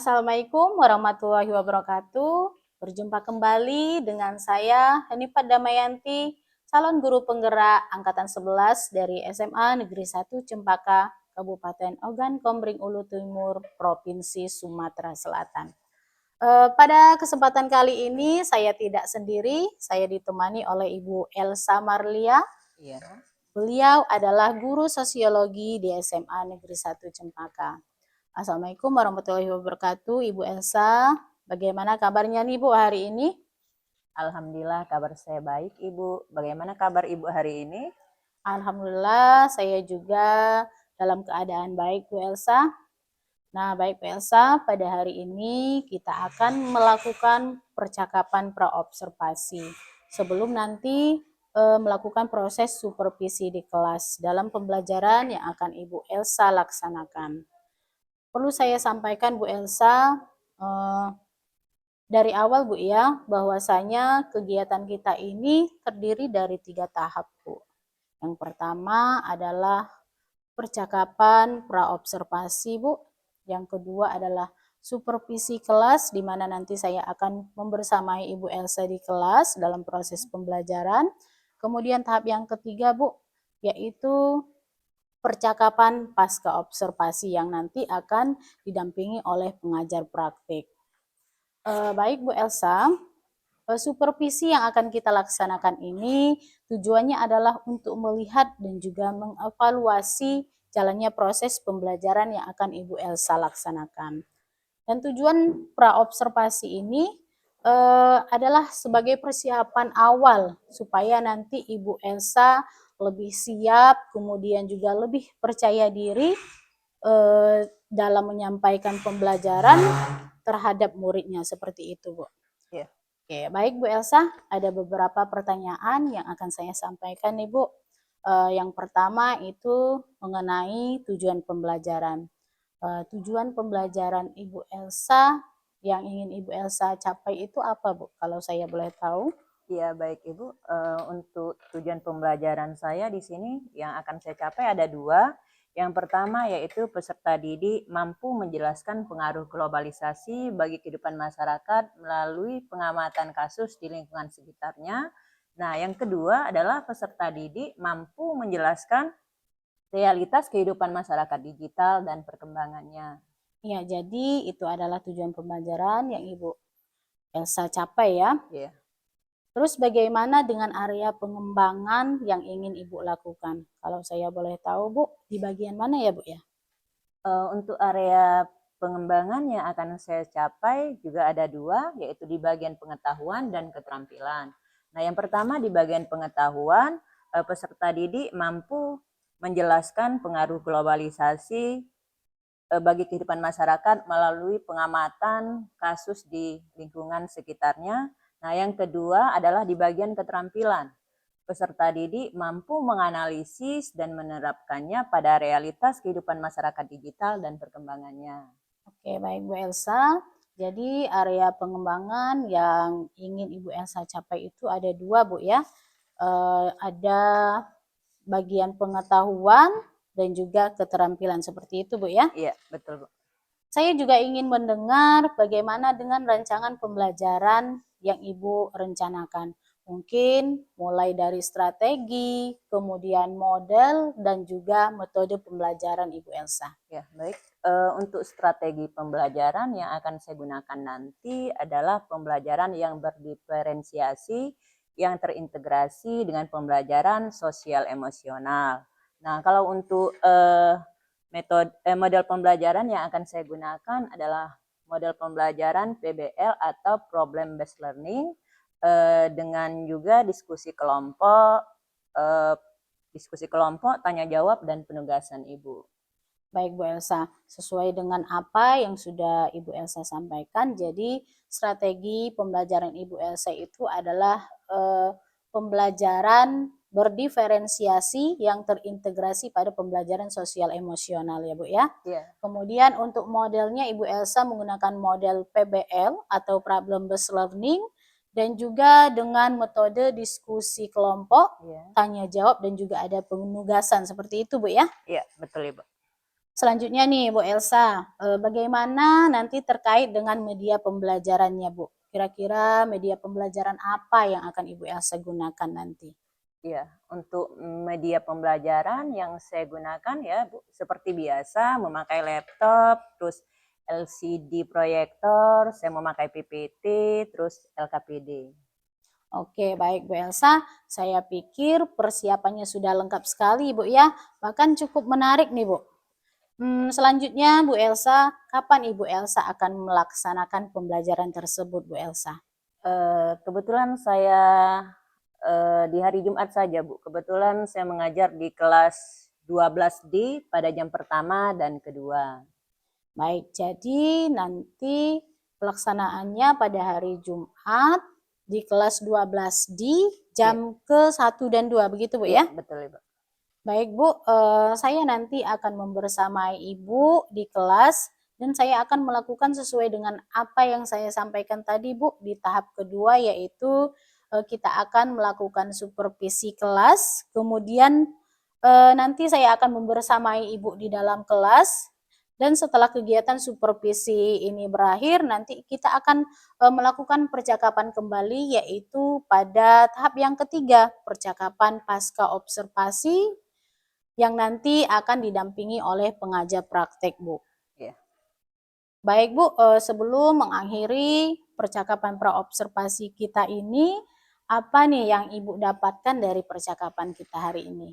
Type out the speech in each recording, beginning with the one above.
Assalamualaikum warahmatullahi wabarakatuh. Berjumpa kembali dengan saya Hanifah Damayanti, calon guru penggerak angkatan 11 dari SMA Negeri 1 Cempaka, Kabupaten Ogan Komering Ulu Timur, Provinsi Sumatera Selatan. Pada kesempatan kali ini saya tidak sendiri, saya ditemani oleh Ibu Elsa Marlia. Iya. Beliau adalah guru sosiologi di SMA Negeri 1 Cempaka. Assalamualaikum warahmatullahi wabarakatuh, Ibu Elsa. Bagaimana kabarnya nih Bu hari ini? Alhamdulillah kabar saya baik Ibu. Bagaimana kabar Ibu hari ini? Alhamdulillah saya juga dalam keadaan baik Bu Elsa. Nah baik Bu Elsa, pada hari ini kita akan melakukan percakapan praobservasi sebelum nanti melakukan proses supervisi di kelas dalam pembelajaran yang akan Ibu Elsa laksanakan. Perlu saya sampaikan Bu Elsa, dari awal Bu ya, bahwasanya kegiatan kita ini terdiri dari 3 tahap Bu. Yang pertama adalah percakapan praobservasi Bu. Yang kedua adalah supervisi kelas, di mana nanti saya akan membersamai Ibu Elsa di kelas dalam proses pembelajaran. Kemudian tahap yang ketiga Bu, yaitu percakapan pasca observasi yang nanti akan didampingi oleh pengajar praktik. Baik Bu Elsa, supervisi yang akan kita laksanakan ini tujuannya adalah untuk melihat dan juga mengevaluasi jalannya proses pembelajaran yang akan Ibu Elsa laksanakan. Dan tujuan praobservasi ini adalah sebagai persiapan awal supaya nanti Ibu Elsa lebih siap, kemudian juga lebih percaya diri dalam menyampaikan pembelajaran terhadap muridnya, seperti itu Bu. Ya. Oke, baik Bu Elsa, ada beberapa pertanyaan yang akan saya sampaikan nih Bu. Yang pertama itu mengenai tujuan pembelajaran. Tujuan pembelajaran Ibu Elsa yang ingin Ibu Elsa capai itu apa Bu? Kalau saya boleh tahu. Iya baik Ibu. Untuk tujuan pembelajaran saya di sini yang akan saya capai ada 2. Yang pertama yaitu peserta didik mampu menjelaskan pengaruh globalisasi bagi kehidupan masyarakat melalui pengamatan kasus di lingkungan sekitarnya. Nah, yang kedua adalah peserta didik mampu menjelaskan realitas kehidupan masyarakat digital dan perkembangannya. Ya, jadi itu adalah tujuan pembelajaran yang Ibu Elsa capai ya. Iya. Terus bagaimana dengan area pengembangan yang ingin Ibu lakukan? Kalau saya boleh tahu Bu, di bagian mana ya Bu ya? Untuk area pengembangan yang akan saya capai juga ada 2, yaitu di bagian pengetahuan dan keterampilan. Nah, yang pertama di bagian pengetahuan, peserta didik mampu menjelaskan pengaruh globalisasi bagi kehidupan masyarakat melalui pengamatan kasus di lingkungan sekitarnya. Nah, yang kedua adalah di bagian keterampilan. Peserta didik mampu menganalisis dan menerapkannya pada realitas kehidupan masyarakat digital dan perkembangannya. Oke, baik Bu Elsa. Jadi area pengembangan yang ingin Ibu Elsa capai itu ada 2 Bu ya. Ada bagian pengetahuan dan juga keterampilan, seperti itu Bu ya. Iya, betul Bu. Saya juga ingin mendengar bagaimana dengan rancangan pembelajaran yang Ibu rencanakan. Mungkin mulai dari strategi, kemudian model, dan juga metode pembelajaran Ibu Elsa. Ya, baik. Untuk strategi pembelajaran yang akan saya gunakan nanti adalah pembelajaran yang berdiferensiasi, yang terintegrasi dengan pembelajaran sosial emosional. Nah, kalau untuk model pembelajaran yang akan saya gunakan adalah model pembelajaran PBL atau Problem Based Learning, dengan juga diskusi kelompok, tanya jawab, dan penugasan Ibu. Baik Bu Elsa, sesuai dengan apa yang sudah Ibu Elsa sampaikan, jadi strategi pembelajaran Ibu Elsa itu adalah pembelajaran berdiferensiasi yang terintegrasi pada pembelajaran sosial emosional ya Bu ya. Yeah. Kemudian untuk modelnya Ibu Elsa menggunakan model PBL atau Problem Based Learning dan juga dengan metode diskusi kelompok, tanya jawab, dan juga ada penugasan, seperti itu Bu ya. Iya, betul Ibu. Selanjutnya nih Bu Elsa, bagaimana nanti terkait dengan media pembelajarannya Bu? Kira-kira media pembelajaran apa yang akan Ibu Elsa gunakan nanti? Ya, untuk media pembelajaran yang saya gunakan ya Bu, seperti biasa memakai laptop, terus LCD proyektor, saya memakai PPT, terus LKPD. Oke, baik Bu Elsa. Saya pikir persiapannya sudah lengkap sekali Bu ya. Bahkan cukup menarik nih Bu. Selanjutnya Bu Elsa, kapan Ibu Elsa akan melaksanakan pembelajaran tersebut Bu Elsa? Kebetulan saya di hari Jumat saja Bu. Kebetulan saya mengajar di kelas 12D pada jam pertama dan kedua. Baik, jadi nanti pelaksanaannya pada hari Jumat di kelas 12 di jam ke-1 dan 2, begitu Bu ya? Betul Ibu. Baik Bu, saya nanti akan membersamai Ibu di kelas dan saya akan melakukan sesuai dengan apa yang saya sampaikan tadi Bu di tahap kedua, yaitu kita akan melakukan supervisi kelas, kemudian nanti saya akan membersamai Ibu di dalam kelas dan setelah kegiatan supervisi ini berakhir nanti kita akan melakukan percakapan kembali, yaitu pada tahap yang ketiga, percakapan pasca observasi yang nanti akan didampingi oleh pengajar praktek, Bu. Ya. Baik, Bu, sebelum mengakhiri percakapan praobservasi kita ini, apa nih yang Ibu dapatkan dari percakapan kita hari ini?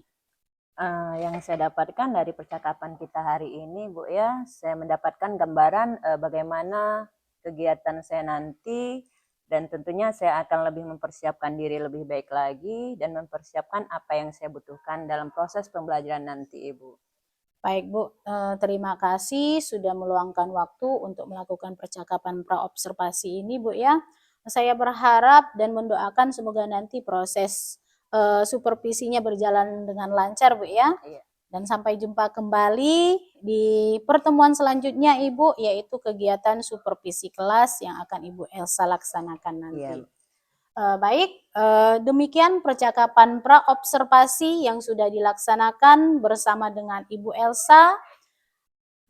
Yang saya dapatkan dari percakapan kita hari ini, Bu ya, saya mendapatkan gambaran bagaimana kegiatan saya nanti, dan tentunya saya akan lebih mempersiapkan diri lebih baik lagi dan mempersiapkan apa yang saya butuhkan dalam proses pembelajaran nanti, Ibu. Baik Bu, terima kasih sudah meluangkan waktu untuk melakukan percakapan praobservasi ini Bu ya. Saya berharap dan mendoakan semoga nanti proses supervisinya berjalan dengan lancar Bu ya. Iya. Dan sampai jumpa kembali di pertemuan selanjutnya Ibu, yaitu kegiatan supervisi kelas yang akan Ibu Elsa laksanakan nanti. Iya. Baik, demikian percakapan praobservasi yang sudah dilaksanakan bersama dengan Ibu Elsa.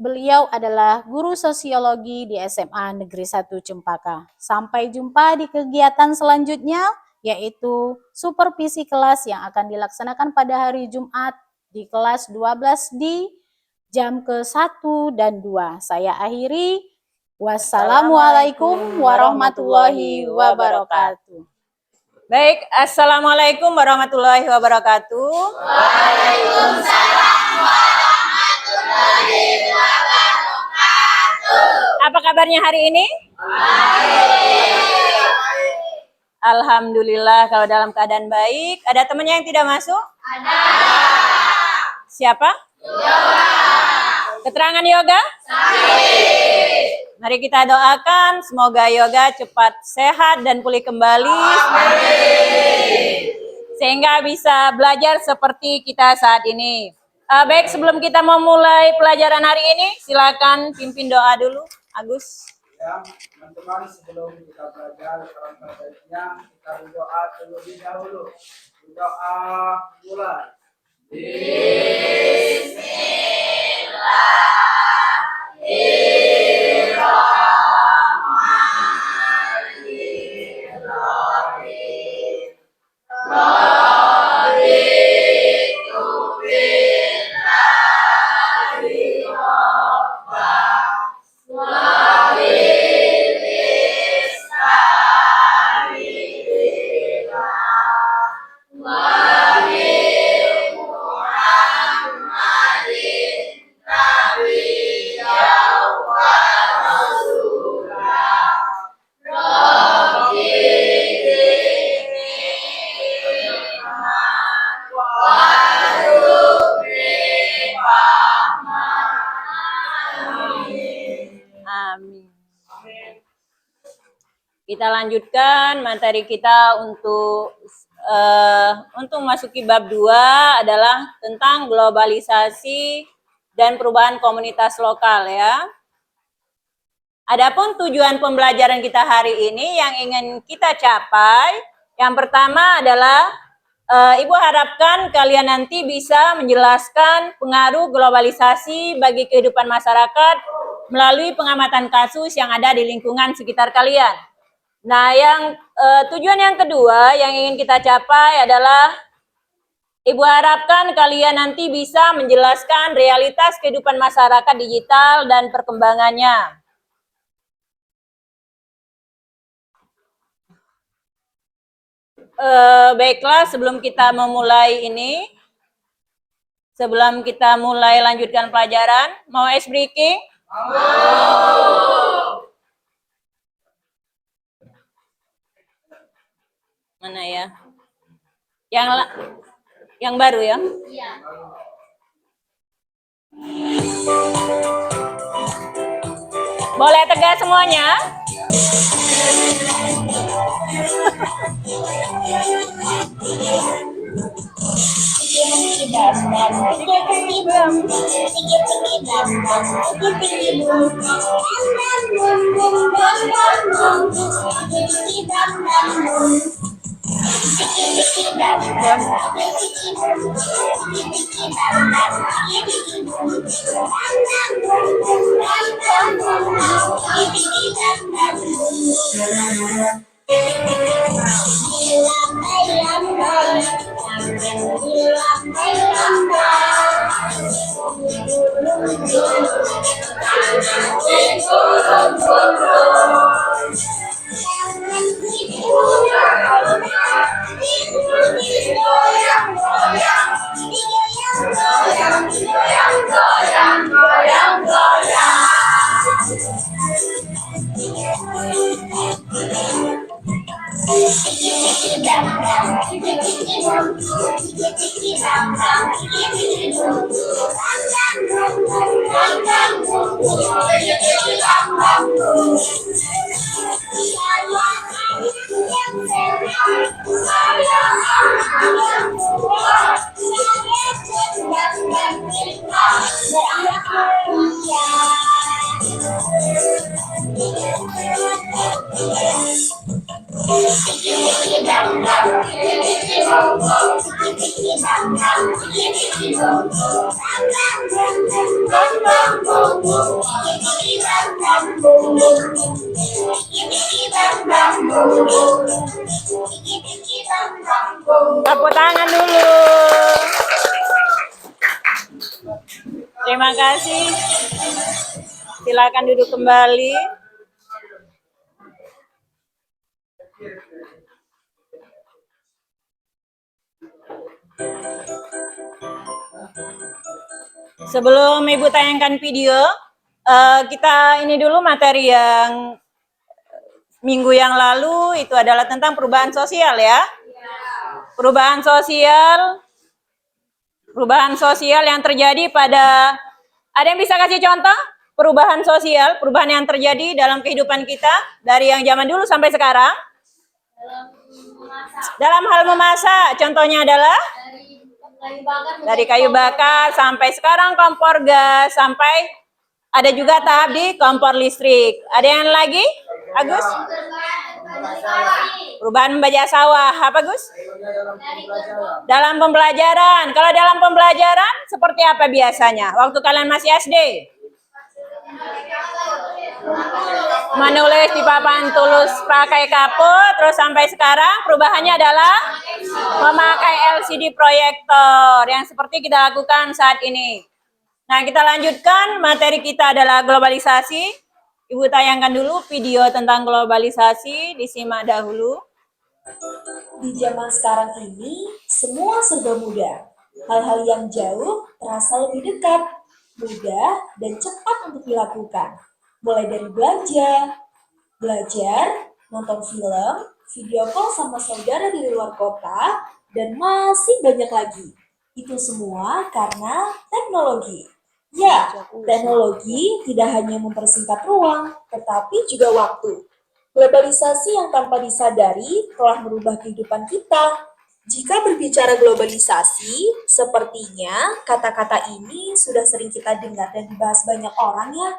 Beliau adalah guru sosiologi di SMA Negeri 1 Cempaka. Sampai jumpa di kegiatan selanjutnya, yaitu supervisi kelas yang akan dilaksanakan pada hari Jumat di kelas 12 di jam ke-1 dan 2. Saya akhiri. Wassalamualaikum warahmatullahi wabarakatuh. Baik, assalamualaikum warahmatullahi wabarakatuh. Waalaikumsalam warahmatullahi wabarakatuh. Apa kabarnya hari ini? Baik. Alhamdulillah kalau dalam keadaan baik. Ada temannya yang tidak masuk? Ada. Siapa? Yoga. Keterangan Yoga? Sahih. Mari kita doakan semoga Yoga cepat sehat dan pulih kembali. Amin. Sehingga bisa belajar seperti kita saat ini. Baik, sebelum kita memulai pelajaran hari ini, silakan pimpin doa dulu, Agus. Ya, teman-teman, sebelum kita belajar alangkah baiknya kita berdoa terlebih dahulu. Berdoa mulai. Amin. Kita lanjutkan materi kita untuk memasuki bab 2 adalah tentang globalisasi dan perubahan komunitas lokal ya. Adapun tujuan pembelajaran kita hari ini yang ingin kita capai, yang pertama adalah Ibu harapkan kalian nanti bisa menjelaskan pengaruh globalisasi bagi kehidupan masyarakat melalui pengamatan kasus yang ada di lingkungan sekitar kalian. Nah, tujuan yang kedua yang ingin kita capai adalah Ibu harapkan kalian nanti bisa menjelaskan realitas kehidupan masyarakat digital dan perkembangannya. Baiklah, sebelum kita memulai ini, sebelum kita mulai lanjutkan pelajaran, mau ice breaking? Mana ya? Yang baru ya? Iya. Boleh tegak semuanya? Tepuk tangan dulu. Terima kasih. Silakan duduk kembali. Sebelum Ibu tayangkan video, kita ini dulu materi yang minggu yang lalu itu adalah tentang perubahan sosial ya. Perubahan sosial yang terjadi pada, ada yang bisa kasih contoh perubahan sosial, perubahan yang terjadi dalam kehidupan kita dari yang zaman dulu sampai sekarang? Dalam hal memasak, contohnya adalah dari kayu bakar sampai sekarang kompor gas, sampai ada juga tahap di kompor listrik. Ada yang lagi, Agus? Perubahan membajak sawah, apa Gus? Dalam pembelajaran. Kalau dalam pembelajaran seperti apa biasanya? Waktu kalian masih SD? Menulis di papan tulis pakai kapur, terus sampai sekarang perubahannya adalah memakai LCD proyektor yang seperti kita lakukan saat ini. Nah, kita lanjutkan, materi kita adalah globalisasi. Ibu tayangkan dulu video tentang globalisasi, disimak dahulu. Di zaman sekarang ini, semua serba mudah. Hal-hal yang jauh terasa lebih dekat, mudah, dan cepat untuk dilakukan. Mulai dari belanja, belajar, nonton film, video call sama saudara di luar kota, dan masih banyak lagi. Itu semua karena teknologi. Ya, teknologi tidak hanya mempersingkat ruang, tetapi juga waktu. Globalisasi yang tanpa disadari telah merubah kehidupan kita. Jika berbicara globalisasi, sepertinya kata-kata ini sudah sering kita dengar dan dibahas banyak orang ya.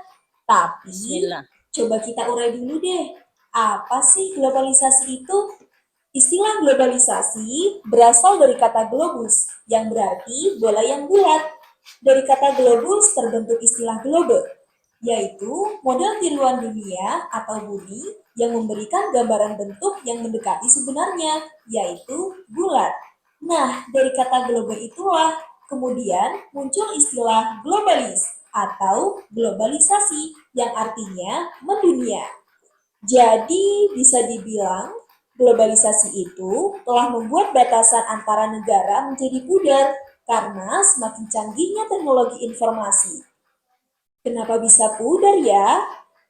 Tapi, coba kita urai dulu deh. Apa sih globalisasi itu? Istilah globalisasi berasal dari kata globus, yang berarti bola yang bulat. Dari kata globus terbentuk istilah globe, yaitu model tiruan dunia atau bumi yang memberikan gambaran bentuk yang mendekati sebenarnya, yaitu bulat. Nah, dari kata globe itulah kemudian muncul istilah globalis atau globalisasi yang artinya mendunia. Jadi bisa dibilang globalisasi itu telah membuat batasan antara negara menjadi pudar karena semakin canggihnya teknologi informasi. Kenapa bisa pudar ya?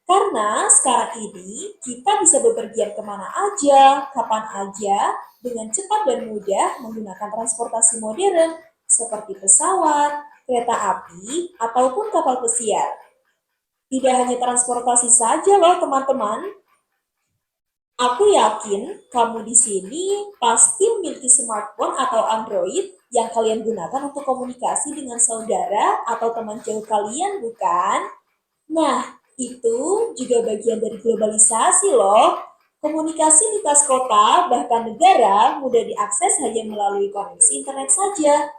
Karena sekarang ini kita bisa bepergian kemana aja, kapan aja, dengan cepat dan mudah menggunakan transportasi modern seperti pesawat, kereta api, ataupun kapal pesiar. Tidak hanya transportasi saja loh teman-teman. Aku yakin kamu di sini pasti memiliki smartphone atau Android yang kalian gunakan untuk komunikasi dengan saudara atau teman jauh kalian, bukan? Nah, itu juga bagian dari globalisasi loh. Komunikasi lintas kota, bahkan negara, mudah diakses hanya melalui koneksi internet saja.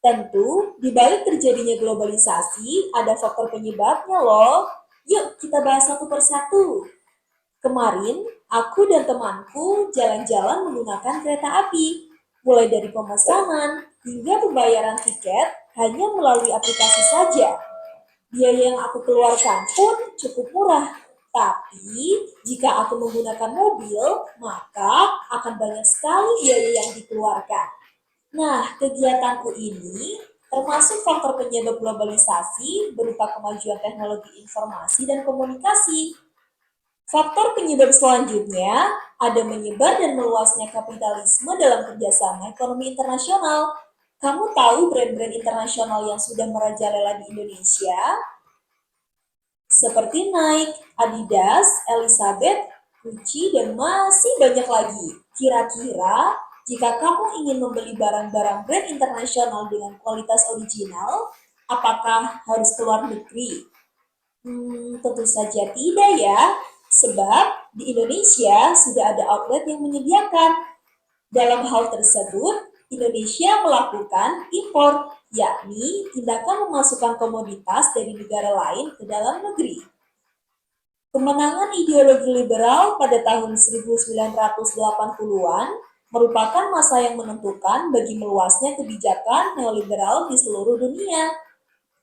Tentu, di balik terjadinya globalisasi, ada faktor penyebabnya loh. Yuk, kita bahas satu persatu. Kemarin, aku dan temanku jalan-jalan menggunakan kereta api. Mulai dari pemesanan hingga pembayaran tiket hanya melalui aplikasi saja. Biaya yang aku keluarkan pun cukup murah. Tapi, jika aku menggunakan mobil, maka akan banyak sekali biaya yang dikeluarkan. Nah, kegiatanku ini termasuk faktor penyebab globalisasi berupa kemajuan teknologi informasi dan komunikasi. Faktor penyebab selanjutnya ada menyebar dan meluasnya kapitalisme dalam kerjasama ekonomi internasional. Kamu tahu brand-brand internasional yang sudah merajalela di Indonesia? Seperti Nike, Adidas, Elizabeth, Gucci, dan masih banyak lagi. Kira-kira, jika kamu ingin membeli barang-barang brand internasional dengan kualitas original, apakah harus keluar negeri? Tentu saja tidak ya, sebab di Indonesia sudah ada outlet yang menyediakan. Dalam hal tersebut, Indonesia melakukan impor, yakni tindakan memasukkan komoditas dari negara lain ke dalam negeri. Kemenangan ideologi liberal pada tahun 1980-an merupakan masa yang menentukan bagi meluasnya kebijakan neoliberal di seluruh dunia,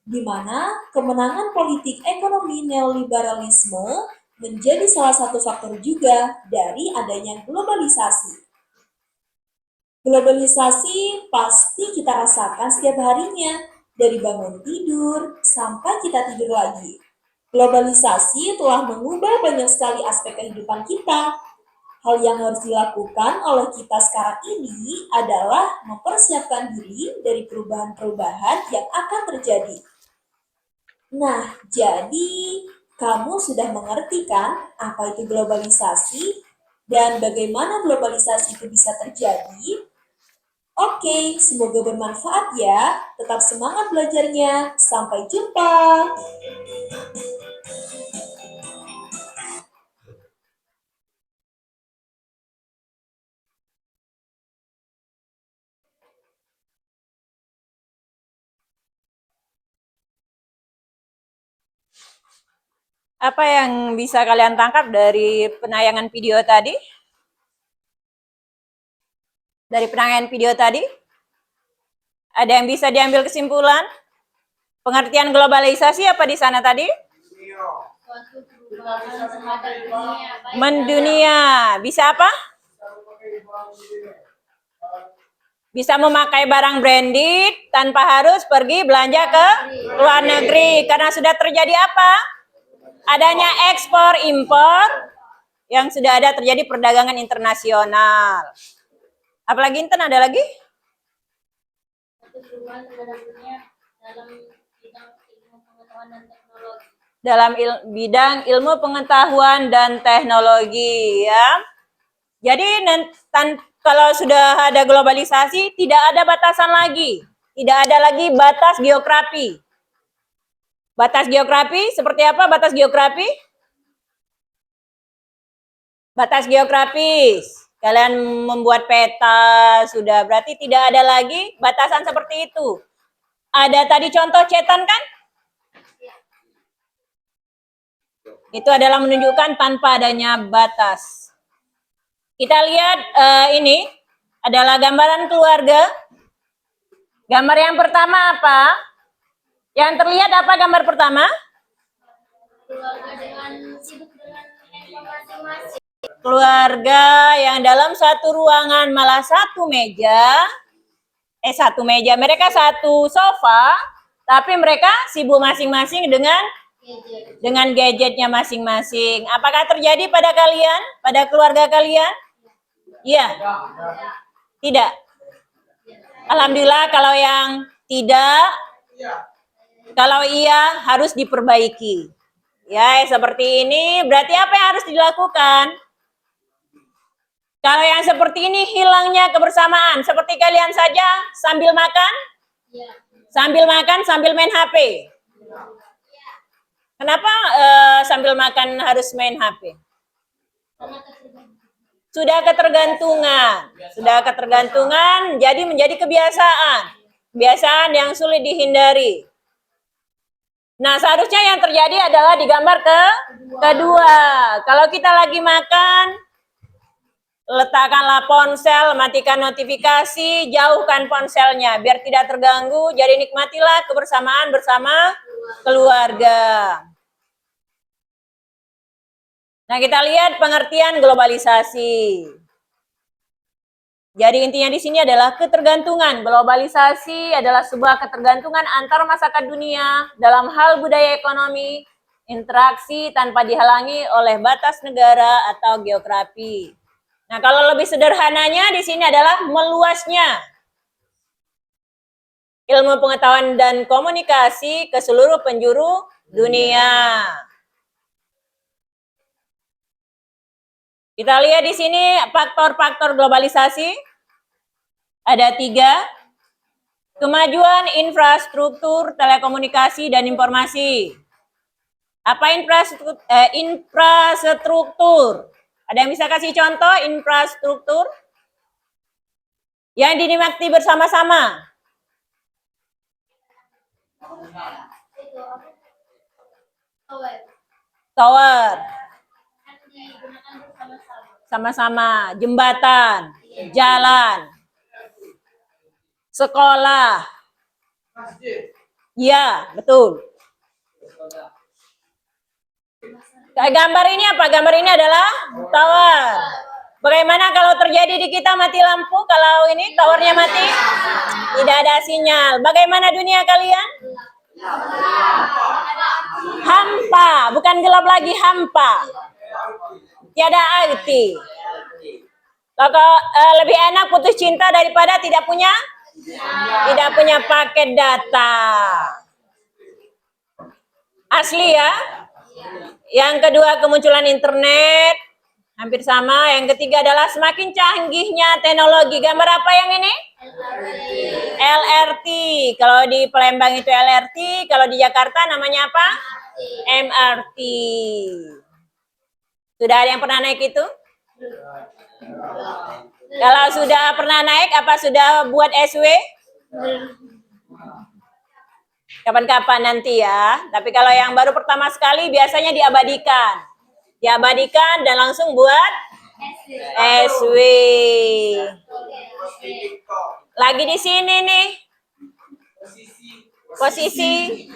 di mana kemenangan politik ekonomi neoliberalisme menjadi salah satu faktor juga dari adanya globalisasi. Globalisasi pasti kita rasakan setiap harinya, dari bangun tidur sampai kita tidur lagi. Globalisasi telah mengubah banyak sekali aspek kehidupan kita. Hal yang harus dilakukan oleh kita sekarang ini adalah mempersiapkan diri dari perubahan-perubahan yang akan terjadi. Nah, jadi kamu sudah mengerti kan apa itu globalisasi dan bagaimana globalisasi itu bisa terjadi? Oke, semoga bermanfaat ya. Tetap semangat belajarnya. Sampai jumpa. Apa yang bisa kalian tangkap dari penayangan video tadi? Dari penayangan video tadi? Ada yang bisa diambil kesimpulan? Pengertian globalisasi apa di sana tadi? Mendunia. Bisa apa? Bisa memakai barang branded tanpa harus pergi belanja ke luar negeri. Karena sudah terjadi apa? Adanya ekspor impor yang sudah ada terjadi perdagangan internasional. Apalagi Inten ada lagi? Dalam bidang ilmu pengetahuan dan teknologi ya. Jadi kalau sudah ada globalisasi tidak ada batasan lagi. Tidak ada lagi batas geografi. Batas geografi seperti apa batas geografi? Batas geografis. Kalian membuat peta sudah, berarti tidak ada lagi batasan seperti itu. Ada tadi contoh cetan kan? Itu adalah menunjukkan tanpa adanya batas. Kita lihat ini adalah gambaran keluarga. Gambar yang pertama apa? Yang terlihat apa gambar pertama? Keluarga dengan sibuk dengan handphone masing-masing. Keluarga yang dalam satu ruangan malah satu meja, mereka satu sofa, tapi mereka sibuk masing-masing dengan gadgetnya masing-masing. Apakah terjadi pada kalian, pada keluarga kalian? Iya. Tidak. Alhamdulillah kalau yang tidak, kalau iya harus diperbaiki. Ya, seperti ini berarti apa yang harus dilakukan? Kalau yang seperti ini hilangnya kebersamaan, seperti kalian saja sambil makan, sambil main HP. Kenapa sambil makan harus main HP? Sudah ketergantungan, jadi menjadi kebiasaan yang sulit dihindari. Nah, seharusnya yang terjadi adalah di gambar kedua. Kalau kita lagi makan, letakkanlah ponsel, matikan notifikasi, jauhkan ponselnya biar tidak terganggu. Jadi nikmatilah kebersamaan bersama keluarga. Nah, kita lihat pengertian globalisasi. Jadi intinya di sini adalah ketergantungan. Globalisasi adalah sebuah ketergantungan antar masyarakat dunia dalam hal budaya ekonomi, interaksi tanpa dihalangi oleh batas negara atau geografi. Nah, kalau lebih sederhananya di sini adalah meluasnya ilmu pengetahuan dan komunikasi ke seluruh penjuru dunia. Kita lihat di sini faktor-faktor globalisasi. Ada 3. Kemajuan infrastruktur telekomunikasi dan informasi. Apa infrastruktur? Ada yang bisa kasih contoh infrastruktur? Yang dinikmati bersama-sama. Tower. Sama-sama. Jembatan. Jalan. Sekolah. Iya, betul. Gambar ini apa? Gambar ini adalah tower. Bagaimana kalau terjadi di kita mati lampu? Kalau ini towernya mati? Tidak ada sinyal. Bagaimana dunia kalian? Hampa. Bukan gelap lagi, hampa. Tiada arti. Kalau lebih enak putus cinta daripada tidak punya paket data. Asli ya. Yang kedua kemunculan internet, hampir sama. Yang ketiga adalah semakin canggihnya teknologi. Gambar apa yang ini? LRT. Kalau di Palembang itu LRT, kalau di Jakarta namanya apa? MRT. Sudah ada yang pernah naik itu? Kalau sudah pernah naik, apa sudah buat SW? Kapan-kapan nanti ya. Tapi kalau yang baru pertama sekali biasanya diabadikan. Diabadikan dan langsung buat SW. Lagi di sini nih. Posisi.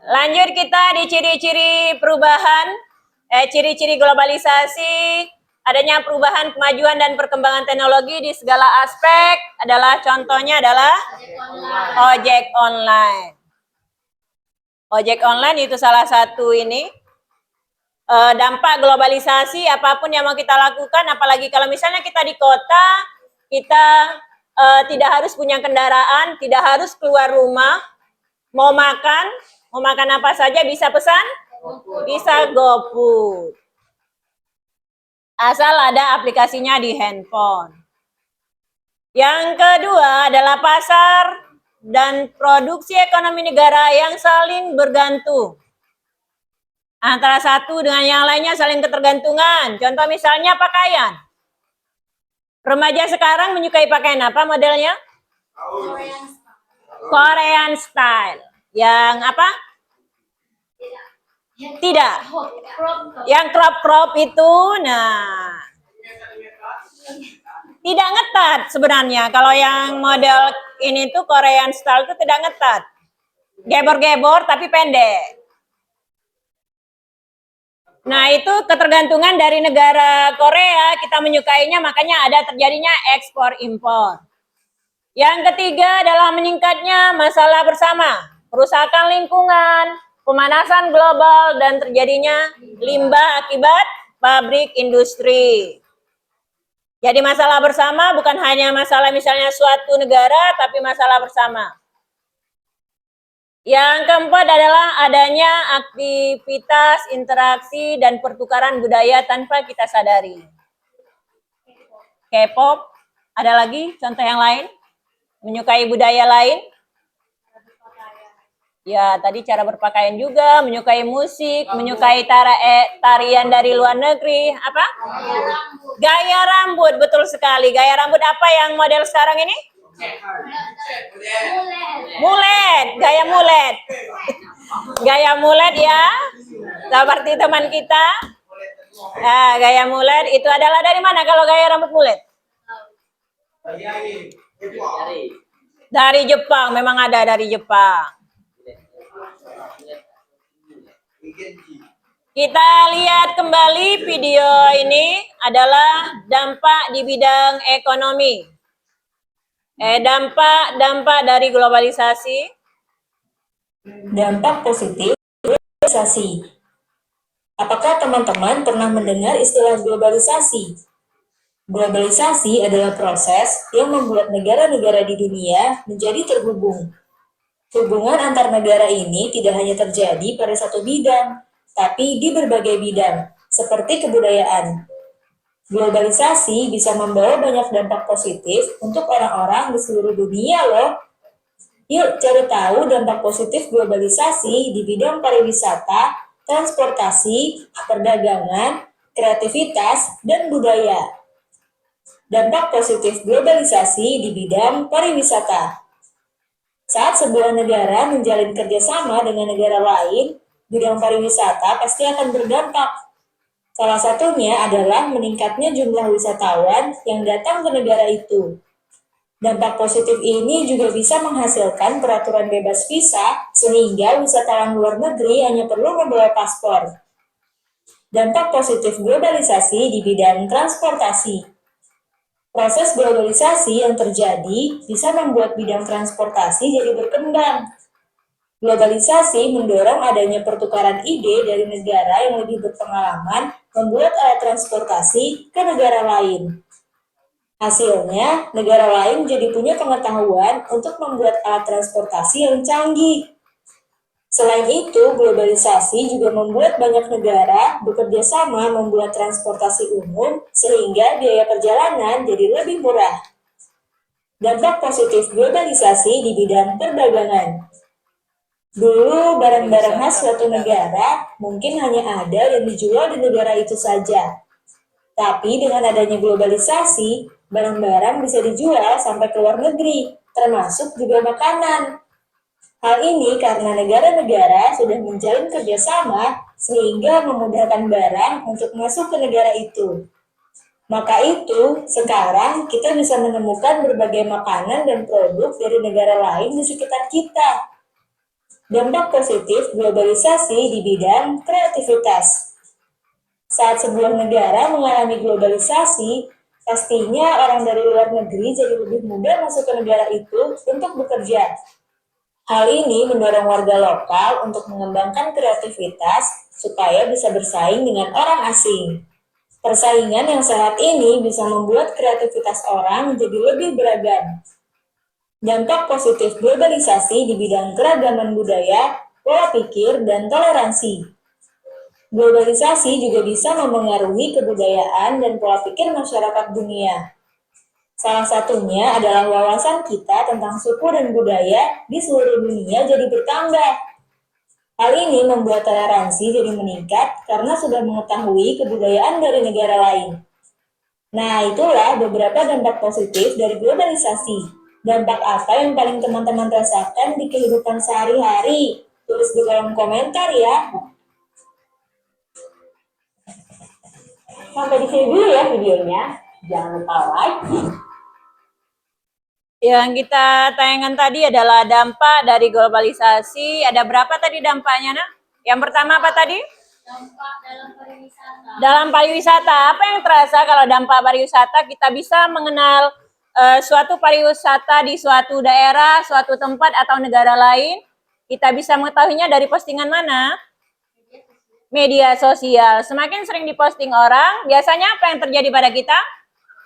Lanjut kita di ciri-ciri perubahan. Ciri-ciri globalisasi. Adanya perubahan, kemajuan, dan perkembangan teknologi di segala aspek adalah contohnya adalah ojek online. Ojek online itu salah satu ini. Dampak globalisasi apapun yang mau kita lakukan, apalagi kalau misalnya kita di kota, kita tidak harus punya kendaraan, tidak harus keluar rumah, mau makan apa saja bisa pesan, bisa GoFood. Asal ada aplikasinya di handphone. Yang kedua adalah pasar dan produksi ekonomi negara yang saling bergantung. Antara satu dengan yang lainnya saling ketergantungan. Contoh misalnya pakaian. Remaja sekarang menyukai pakaian apa modelnya? Korean Korean style. Yang apa? Tidak. crop. Yang crop itu, nah, tidak ngetat sebenarnya. Kalau yang model ini tuh Korean style itu tidak ngetat. Gebor-gebor tapi pendek. Nah, itu ketergantungan dari negara Korea, kita menyukainya, makanya ada terjadinya ekspor impor. Yang ketiga adalah meningkatnya masalah bersama, kerusakan lingkungan, pemanasan global, dan terjadinya limbah akibat pabrik industri. Jadi masalah bersama bukan hanya masalah misalnya suatu negara, tapi masalah bersama. Yang keempat adalah adanya aktivitas, interaksi, dan pertukaran budaya tanpa kita sadari. K-pop, ada lagi contoh yang lain? Menyukai budaya lain? Ya, tadi cara berpakaian juga, menyukai musik, menyukai tarian dari luar negeri. Apa? Gaya rambut, betul sekali. Gaya rambut apa yang model sekarang ini? Mulet, gaya mulet. Gaya mulet ya, seperti teman kita. Nah, gaya mulet itu adalah dari mana kalau gaya rambut mulet? Dari Jepang, memang ada dari Jepang. Kita lihat kembali video ini adalah dampak di bidang ekonomi. Dampak dari globalisasi. Dampak positif globalisasi. Apakah teman-teman pernah mendengar istilah globalisasi? Globalisasi adalah proses yang membuat negara-negara di dunia menjadi terhubung. Hubungan antar negara ini tidak hanya terjadi pada satu bidang, tapi di berbagai bidang, seperti kebudayaan. Globalisasi bisa membawa banyak dampak positif untuk orang-orang di seluruh dunia loh. Yuk cari tahu dampak positif globalisasi di bidang pariwisata, transportasi, perdagangan, kreativitas, dan budaya. Dampak positif globalisasi di bidang pariwisata. Saat sebuah negara menjalin kerjasama dengan negara lain, bidang pariwisata pasti akan berdampak. Salah satunya adalah meningkatnya jumlah wisatawan yang datang ke negara itu. Dampak positif ini juga bisa menghasilkan peraturan bebas visa, sehingga wisatawan luar negeri hanya perlu membawa paspor. Dampak positif globalisasi di bidang transportasi. Proses globalisasi yang terjadi bisa membuat bidang transportasi jadi berkembang. Globalisasi mendorong adanya pertukaran ide dari negara yang lebih berpengalaman membuat alat transportasi ke negara lain. Hasilnya, negara lain jadi punya pengetahuan untuk membuat alat transportasi yang canggih. Selain itu, globalisasi juga membuat banyak negara bekerja sama membuat transportasi umum sehingga biaya perjalanan jadi lebih murah. Dampak positif globalisasi di bidang perdagangan. Dulu, barang-barang khas suatu negara mungkin hanya ada dan dijual di negara itu saja. Tapi dengan adanya globalisasi, barang-barang bisa dijual sampai ke luar negeri, termasuk juga makanan. Hal ini karena negara-negara sudah menjalin kerjasama sehingga memudahkan barang untuk masuk ke negara itu. Maka itu, sekarang kita bisa menemukan berbagai makanan dan produk dari negara lain di sekitar kita. Dampak positif globalisasi di bidang kreativitas. Saat sebuah negara mengalami globalisasi, pastinya orang dari luar negeri jadi lebih mudah masuk ke negara itu untuk bekerja. Hal ini mendorong warga lokal untuk mengembangkan kreativitas supaya bisa bersaing dengan orang asing. Persaingan yang sehat ini bisa membuat kreativitas orang menjadi lebih beragam. Dampak positif globalisasi di bidang keragaman budaya, pola pikir, dan toleransi. Globalisasi juga bisa memengaruhi kebudayaan dan pola pikir masyarakat dunia. Salah satunya adalah wawasan kita tentang suku dan budaya di seluruh dunia jadi bertambah. Hal ini membuat toleransi jadi meningkat karena sudah mengetahui kebudayaan dari negara lain. Nah, itulah beberapa dampak positif dari globalisasi. Dampak apa yang paling teman-teman rasakan di kehidupan sehari-hari? Tulis di kolom komentar ya. Sampai di sini dulu ya videonya. Jangan lupa like. Yang kita tayangkan tadi adalah dampak dari globalisasi. Ada berapa tadi dampaknya, Nak? Yang pertama apa tadi? Dampak dalam pariwisata. Dalam pariwisata, apa yang terasa kalau dampak pariwisata? Kita bisa mengenal suatu pariwisata di suatu daerah, suatu tempat atau negara lain. Kita bisa mengetahuinya dari postingan mana? Media sosial. Semakin sering diposting orang, biasanya apa yang terjadi pada kita?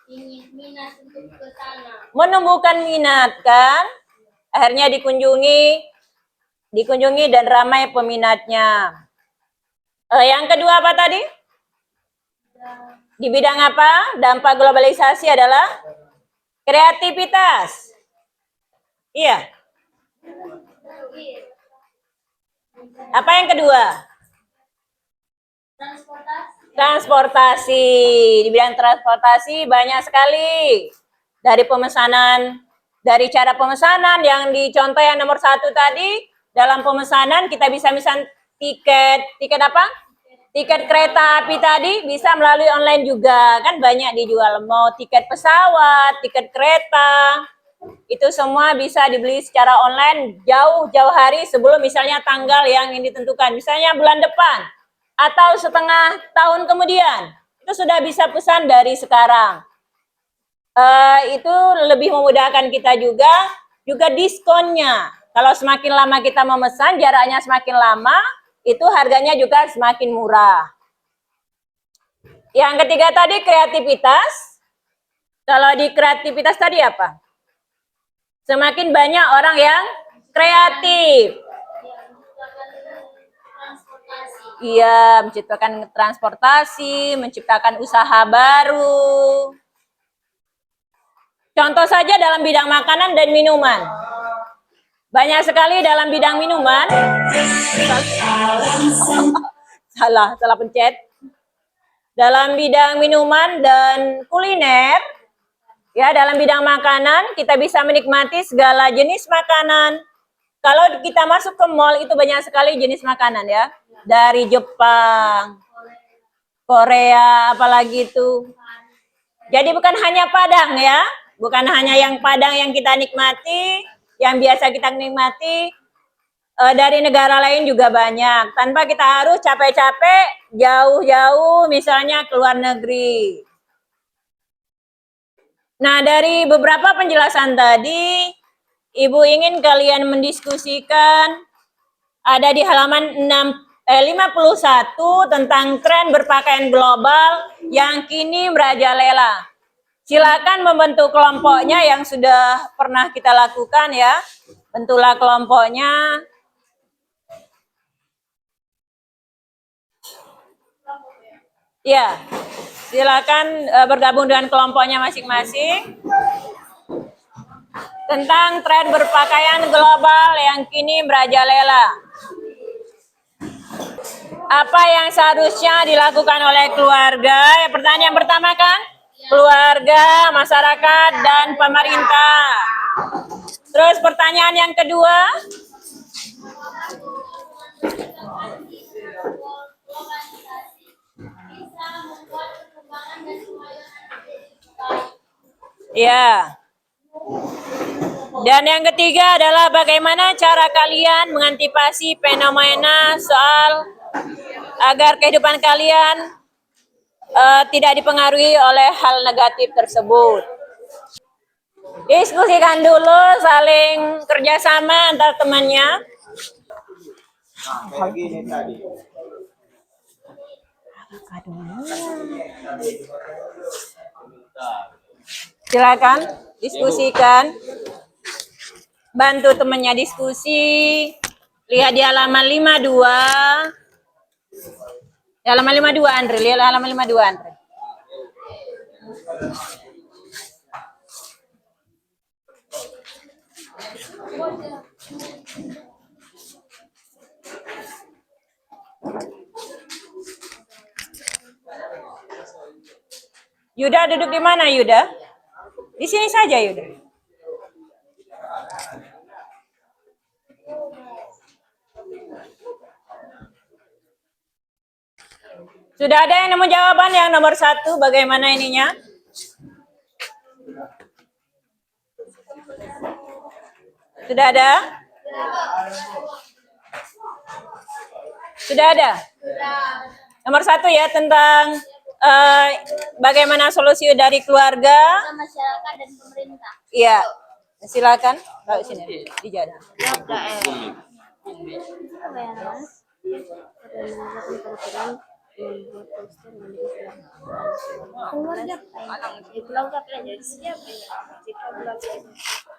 Ingin minat untuk ke sana. Menumbuhkan minat, kan? Akhirnya dikunjungi dan ramai peminatnya. Yang kedua apa tadi? Di bidang apa? Dampak globalisasi adalah kreativitas. Iya. Apa yang kedua? Transportasi. Transportasi. Di bidang transportasi banyak sekali. Dari pemesanan, dari cara pemesanan yang dicontoh yang nomor 1 tadi, dalam pemesanan kita bisa memesan tiket apa? Tiket kereta api tadi bisa melalui online juga, kan banyak dijual. Mau tiket pesawat, tiket kereta, itu semua bisa dibeli secara online jauh-jauh hari sebelum misalnya tanggal yang ditentukan. Misalnya bulan depan atau setengah tahun kemudian, itu sudah bisa pesan dari sekarang. Itu lebih memudahkan kita juga diskonnya. Kalau semakin lama kita memesan, jaraknya semakin lama, itu harganya juga semakin murah. Yang ketiga tadi kreativitas. Kalau di kreativitas tadi apa? Semakin banyak orang yang kreatif. Iya, menciptakan transportasi, menciptakan usaha baru. Contoh saja dalam bidang makanan dan minuman. Banyak sekali dalam bidang minuman. salah pencet. Dalam bidang minuman dan kuliner, ya dalam bidang makanan kita bisa menikmati segala jenis makanan. Kalau kita masuk ke mall itu banyak sekali jenis makanan ya. Dari Jepang, Korea, apalagi itu. Jadi bukan hanya Padang ya. Bukan hanya yang Padang yang kita nikmati, yang biasa kita nikmati, dari negara lain juga banyak. Tanpa kita harus capek-capek jauh-jauh misalnya ke luar negeri. Nah, dari beberapa penjelasan tadi, Ibu ingin kalian mendiskusikan ada di halaman 51 tentang tren berpakaian global yang kini merajalela. Silakan membentuk kelompoknya yang sudah pernah kita lakukan ya. Bentuklah kelompoknya. Ya, silakan bergabung dengan kelompoknya masing-masing. Tentang tren berpakaian global yang kini merajalela. Apa yang seharusnya dilakukan oleh keluarga? Pertanyaan pertama kan? Keluarga, masyarakat, dan pemerintah. Terus pertanyaan yang kedua? Ya. Dan yang ketiga adalah bagaimana cara kalian mengantisipasi fenomena soal agar kehidupan kalian tidak dipengaruhi oleh hal negatif tersebut. Diskusikan dulu, saling kerjasama antar temannya. Kayak gini tadi. Silakan diskusikan. Bantu temannya diskusi. Lihat di halaman 52. Di halaman 52 Andre, lihat halaman 52 Andre. Yuda duduk di mana Yuda? Di sini saja Yuda. Sudah ada yang nemu jawaban yang nomor 1, bagaimana ininya? Sudah ada? Sudah ada? Nomor 1 ya, tentang bagaimana solusi dari keluarga. Masyarakat dan pemerintah. Iya, silakan. Tahu sini dijadah. Apa ya, Mas?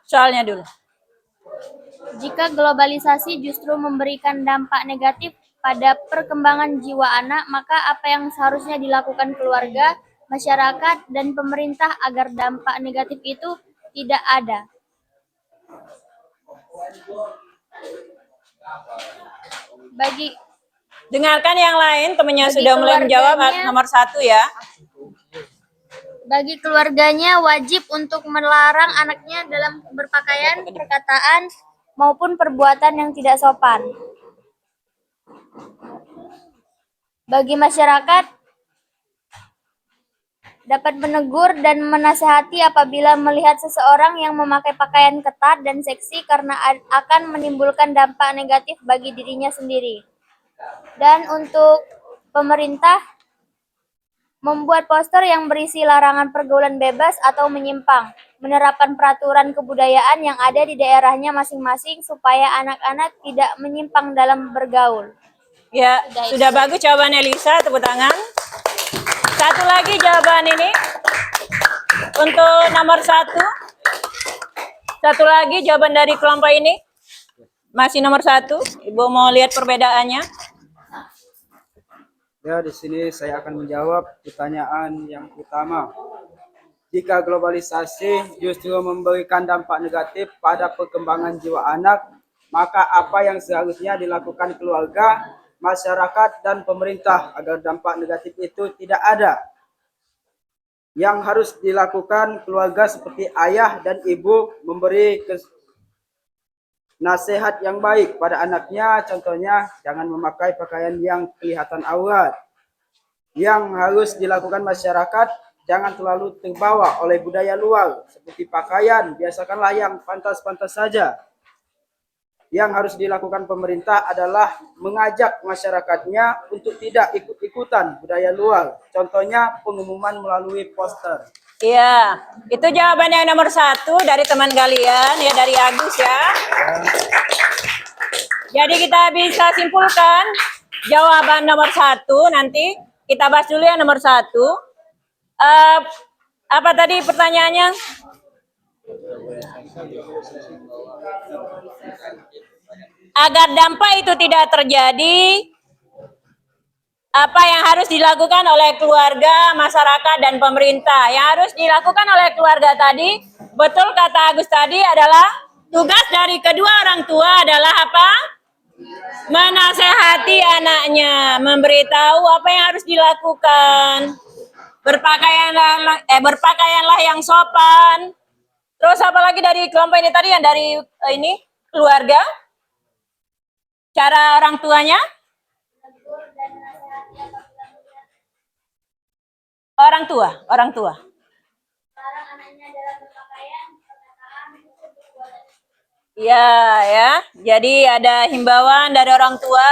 Soalnya dulu. Jika globalisasi justru memberikan dampak negatif pada perkembangan jiwa anak, maka apa yang seharusnya dilakukan keluarga, masyarakat, dan pemerintah agar dampak negatif itu tidak ada? Dengarkan yang lain, temannya Bagi sudah mulai menjawab. keluarganya- Nomor 1 ya. Bagi keluarganya wajib untuk melarang anaknya dalam berpakaian, perkataan, maupun perbuatan yang tidak sopan. Bagi masyarakat, dapat menegur dan menasihati apabila melihat seseorang yang memakai pakaian ketat dan seksi karena akan menimbulkan dampak negatif bagi dirinya sendiri. Dan untuk pemerintah, membuat poster yang berisi larangan pergaulan bebas atau menyimpang, menerapkan peraturan kebudayaan yang ada di daerahnya masing-masing supaya anak-anak tidak menyimpang dalam bergaul. Ya, sudah bagus jawabannya Lisa, tepuk tangan. Satu lagi jawaban ini untuk nomor 1. Satu lagi jawaban dari kelompok ini. Masih nomor 1. Ibu mau lihat perbedaannya? Ya, di sini saya akan menjawab pertanyaan yang utama. Jika globalisasi justru memberikan dampak negatif pada perkembangan jiwa anak, maka apa yang seharusnya dilakukan keluarga, masyarakat, dan pemerintah agar dampak negatif itu tidak ada? Yang harus dilakukan keluarga seperti ayah dan ibu memberi nasihat yang baik pada anaknya, contohnya jangan memakai pakaian yang kelihatan aurat. Yang harus dilakukan masyarakat, jangan terlalu terbawa oleh budaya luar seperti pakaian, biasakanlah yang pantas-pantas saja. Yang harus dilakukan pemerintah adalah mengajak masyarakatnya untuk tidak ikut-ikutan budaya luar, contohnya pengumuman melalui poster. Iya, itu jawaban yang nomor 1 dari teman kalian, ya, dari Agus ya. Jadi kita bisa simpulkan jawaban nomor 1 nanti. Kita bahas dulu yang nomor 1. Apa tadi pertanyaannya? Agar dampak itu tidak terjadi, apa yang harus dilakukan oleh keluarga, masyarakat, dan pemerintah? Yang harus dilakukan oleh keluarga tadi, betul kata Agus tadi, adalah tugas dari kedua orang tua adalah apa? Menasehati anaknya, memberitahu apa yang harus dilakukan. Berpakaianlah yang sopan. Terus apa lagi dari kelompok ini tadi, yang dari ini keluarga? Cara orang tuanya? Orang tua. Iya, ya. Jadi ada himbauan dari orang tua.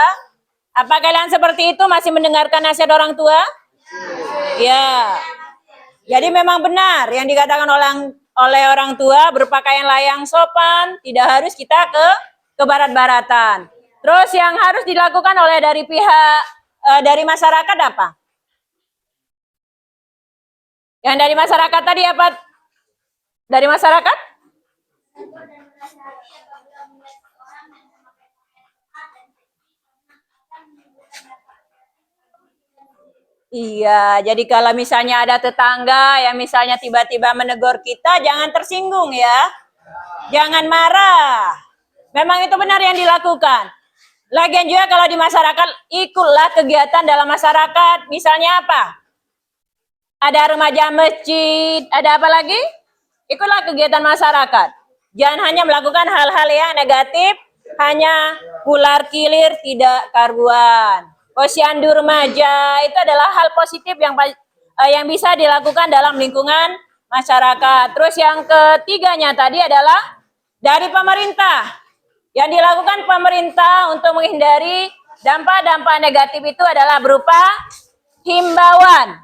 Apa kalian seperti itu masih mendengarkan nasihat orang tua? Ya. Jadi memang benar yang dikatakan oleh orang tua, berpakaianlah yang sopan, tidak harus kita ke barat-baratan. Terus yang harus dilakukan oleh dari pihak dari masyarakat apa? Yang dari masyarakat tadi apa? Dari masyarakat? Iya, jadi kalau misalnya ada tetangga yang misalnya tiba-tiba menegur kita, jangan tersinggung ya. Jangan marah. Memang itu benar yang dilakukan. Lagian juga kalau di masyarakat, ikutlah kegiatan dalam masyarakat. Misalnya apa? ada remaja masjid, ada apa lagi? Ikutlah kegiatan masyarakat. Jangan hanya melakukan hal-hal yang negatif, hanya pular kilir tidak karuan. Posyandu remaja itu adalah hal positif yang bisa dilakukan dalam lingkungan masyarakat. Terus yang ketiganya tadi adalah dari pemerintah. Yang dilakukan pemerintah untuk menghindari dampak-dampak negatif itu adalah berupa himbauan,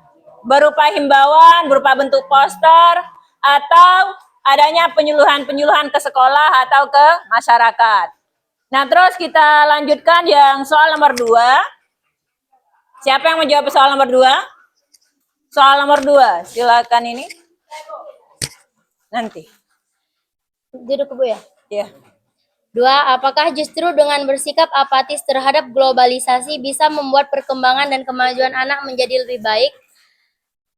berupa bentuk poster, atau adanya penyuluhan-penyuluhan ke sekolah atau ke masyarakat. Nah, terus kita lanjutkan yang soal nomor 2. Siapa yang menjawab soal nomor 2? Soal nomor 2, silakan ini. Nanti. Duduk Bu ya. Ya. 2. Apakah justru dengan bersikap apatis terhadap globalisasi bisa membuat perkembangan dan kemajuan anak menjadi lebih baik?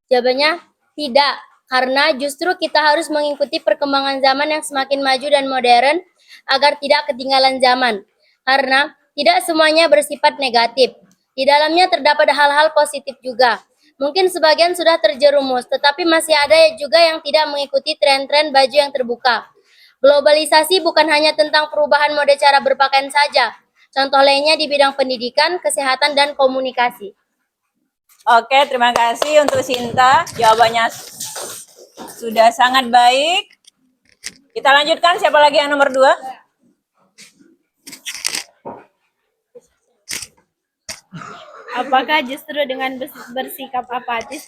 Jawabannya tidak, karena justru kita harus mengikuti perkembangan zaman yang semakin maju dan modern agar tidak ketinggalan zaman. Karena tidak semuanya bersifat negatif. Di dalamnya terdapat hal-hal positif juga. Mungkin sebagian sudah terjerumus, tetapi masih ada juga yang tidak mengikuti tren-tren baju yang terbuka. Globalisasi bukan hanya tentang perubahan mode cara berpakaian saja. Contoh lainnya di bidang pendidikan, kesehatan, dan komunikasi. Oke, terima kasih untuk Sinta. Jawabannya sudah sangat baik. Kita lanjutkan, siapa lagi yang nomor 2? Apakah justru dengan bersikap apatis